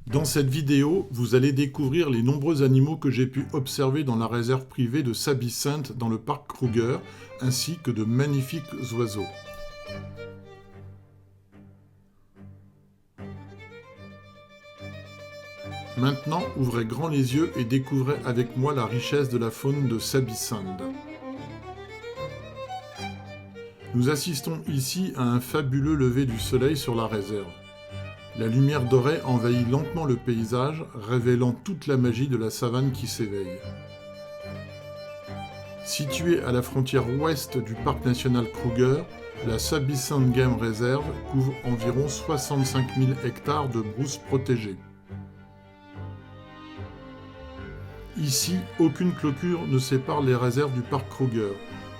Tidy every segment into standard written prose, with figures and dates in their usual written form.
Dans cette vidéo, vous allez découvrir les nombreux animaux que j'ai pu observer dans la réserve privée de Sabi-Sainte dans le parc Kruger, ainsi que de magnifiques oiseaux. Maintenant, ouvrez grand les yeux et découvrez avec moi la richesse de la faune de Sabi-Sainte. Nous assistons ici à un fabuleux lever du soleil sur la réserve. La lumière dorée envahit lentement le paysage, révélant toute la magie de la savane qui s'éveille. Située à la frontière ouest du parc national Kruger, la Sabi-Sainte Game Reserve couvre environ 65 000 hectares de brousse protégée. Ici, aucune clôture ne sépare les réserves du parc Kruger,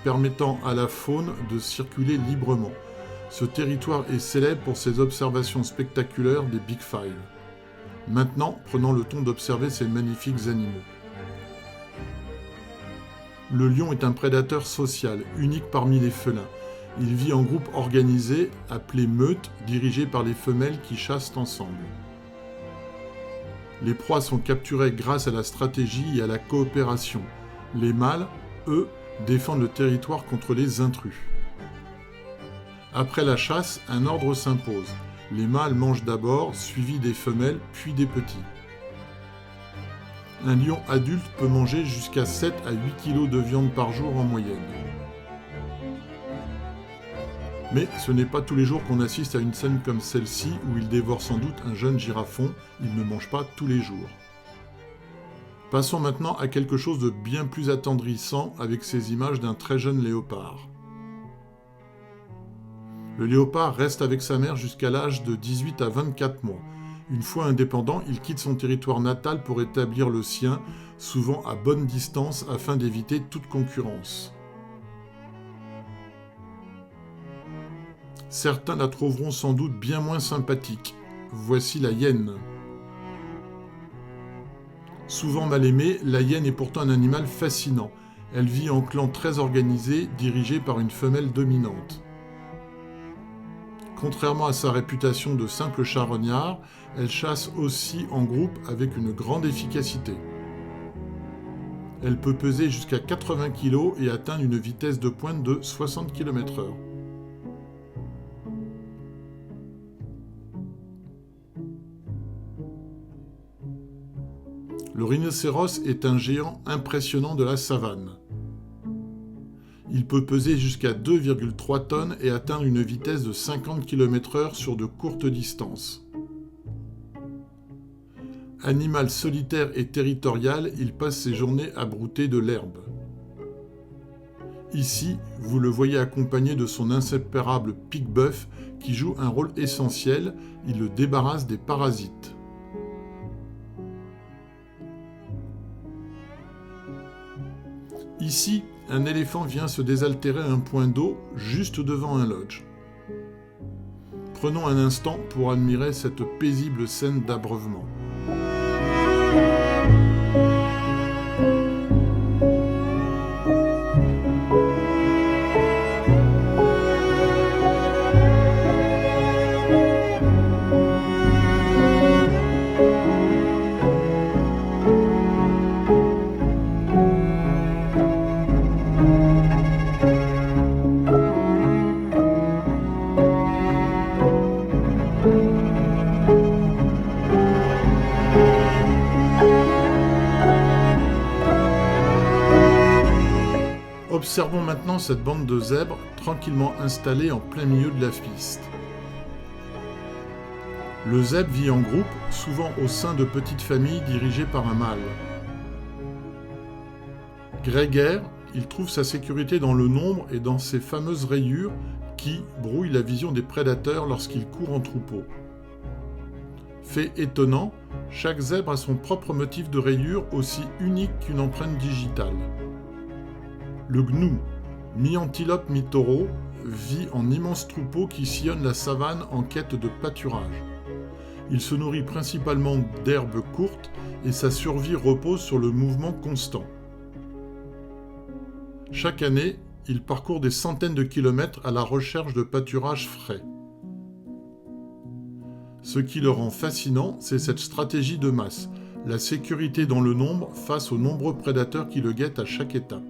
permettant à la faune de circuler librement. Ce territoire est célèbre pour ses observations spectaculaires des Big Five. Maintenant, prenons le temps d'observer ces magnifiques animaux. Le lion est un prédateur social, unique parmi les félins. Il vit en groupe organisé, appelé meute, dirigé par les femelles qui chassent ensemble. Les proies sont capturées grâce à la stratégie et à la coopération. Les mâles, eux, défendent le territoire contre les intrus. Après la chasse, un ordre s'impose. Les mâles mangent d'abord, suivis des femelles, puis des petits. Un lion adulte peut manger jusqu'à 7 à 8 kg de viande par jour en moyenne. Mais ce n'est pas tous les jours qu'on assiste à une scène comme celle-ci où il dévore sans doute un jeune girafon, il ne mange pas tous les jours. Passons maintenant à quelque chose de bien plus attendrissant avec ces images d'un très jeune léopard. Le léopard reste avec sa mère jusqu'à l'âge de 18 à 24 mois. Une fois indépendant, il quitte son territoire natal pour établir le sien, souvent à bonne distance afin d'éviter toute concurrence. Certains la trouveront sans doute bien moins sympathique. Voici la hyène. Souvent mal aimée, la hyène est pourtant un animal fascinant. Elle vit en clan très organisé, dirigé par une femelle dominante. Contrairement à sa réputation de simple charognard, elle chasse aussi en groupe avec une grande efficacité. Elle peut peser jusqu'à 80 kg et atteindre une vitesse de pointe de 60 km/h. Le rhinocéros est un géant impressionnant de la savane. Il peut peser jusqu'à 2,3 tonnes et atteindre une vitesse de 50 km/h sur de courtes distances. Animal solitaire et territorial, il passe ses journées à brouter de l'herbe. Ici, vous le voyez accompagné de son inséparable pique-bœuf qui joue un rôle essentiel, il le débarrasse des parasites. Ici, un éléphant vient se désaltérer à un point d'eau juste devant un lodge. Prenons un instant pour admirer cette paisible scène d'abreuvement. Observons maintenant cette bande de zèbres tranquillement installée en plein milieu de la piste. Le zèbre vit en groupe, souvent au sein de petites familles dirigées par un mâle. Grégaire, il trouve sa sécurité dans le nombre et dans ses fameuses rayures qui brouillent la vision des prédateurs lorsqu'il court en troupeau. Fait étonnant, chaque zèbre a son propre motif de rayure aussi unique qu'une empreinte digitale. Le gnou, mi-antilope mi-taureau, vit en immenses troupeaux qui sillonnent la savane en quête de pâturage. Il se nourrit principalement d'herbes courtes et sa survie repose sur le mouvement constant. Chaque année, il parcourt des centaines de kilomètres à la recherche de pâturage frais. Ce qui le rend fascinant, c'est cette stratégie de masse, la sécurité dans le nombre face aux nombreux prédateurs qui le guettent à chaque étape.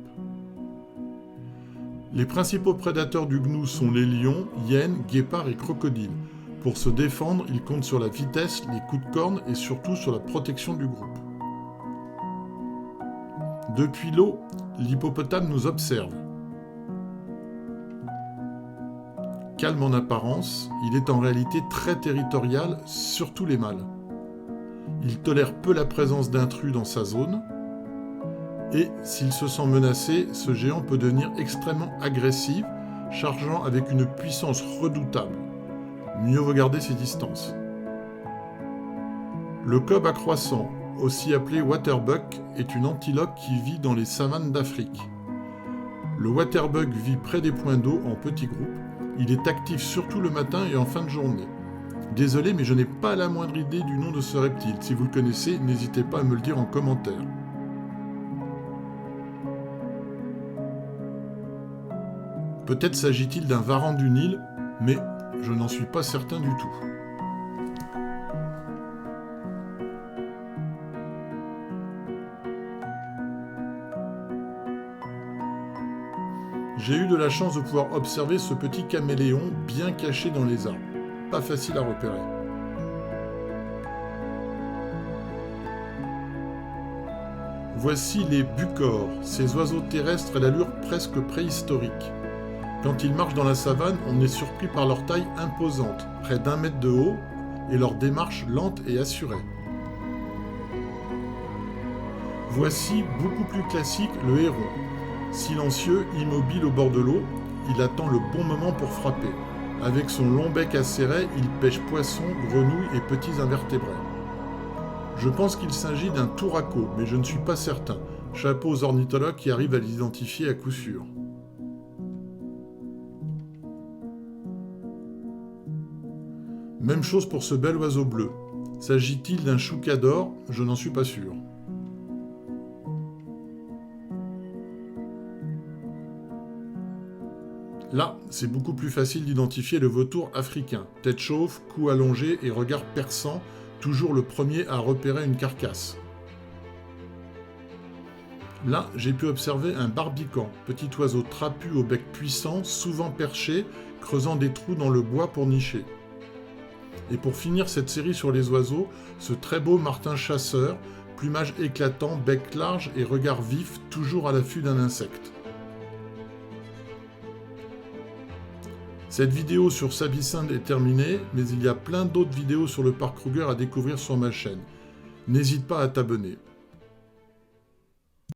Les principaux prédateurs du gnou sont les lions, hyènes, guépards et crocodiles. Pour se défendre, il compte sur la vitesse, les coups de corne et surtout sur la protection du groupe. Depuis l'eau, l'hippopotame nous observe. Calme en apparence, il est en réalité très territorial, surtout les mâles. Il tolère peu la présence d'intrus dans sa zone, et s'il se sent menacé, ce géant peut devenir extrêmement agressif, chargeant avec une puissance redoutable. Mieux vaut garder ses distances. Le cob à croissant, aussi appelé waterbuck, est une antilope qui vit dans les savanes d'Afrique. Le waterbuck vit près des points d'eau en petits groupes. Il est actif surtout le matin et en fin de journée. Désolé, mais je n'ai pas la moindre idée du nom de ce reptile. Si vous le connaissez, n'hésitez pas à me le dire en commentaire. Peut-être s'agit-il d'un varan du Nil, mais je n'en suis pas certain du tout. J'ai eu de la chance de pouvoir observer ce petit caméléon bien caché dans les arbres. Pas facile à repérer. Voici les bucors, ces oiseaux terrestres à l'allure presque préhistorique. Quand ils marchent dans la savane, on est surpris par leur taille imposante, près d'1 mètre de haut, et leur démarche lente et assurée. Voici, beaucoup plus classique, le héron. Silencieux, immobile au bord de l'eau, il attend le bon moment pour frapper. Avec son long bec acéré, il pêche poissons, grenouilles et petits invertébrés. Je pense qu'il s'agit d'un touraco, mais je ne suis pas certain. Chapeau aux ornithologues qui arrivent à l'identifier à coup sûr. Même chose pour ce bel oiseau bleu. S'agit-il d'un choucador? Je n'en suis pas sûr. Là, c'est beaucoup plus facile d'identifier le vautour africain. Tête chauve, cou allongé et regard perçant, toujours le premier à repérer une carcasse. Là, j'ai pu observer un barbican, petit oiseau trapu au bec puissant, souvent perché, creusant des trous dans le bois pour nicher. Et pour finir cette série sur les oiseaux, ce très beau martin chasseur, plumage éclatant, bec large et regard vif, toujours à l'affût d'un insecte. Cette vidéo sur Sabisinde est terminée, mais il y a plein d'autres vidéos sur le parc Kruger à découvrir sur ma chaîne. N'hésite pas à t'abonner.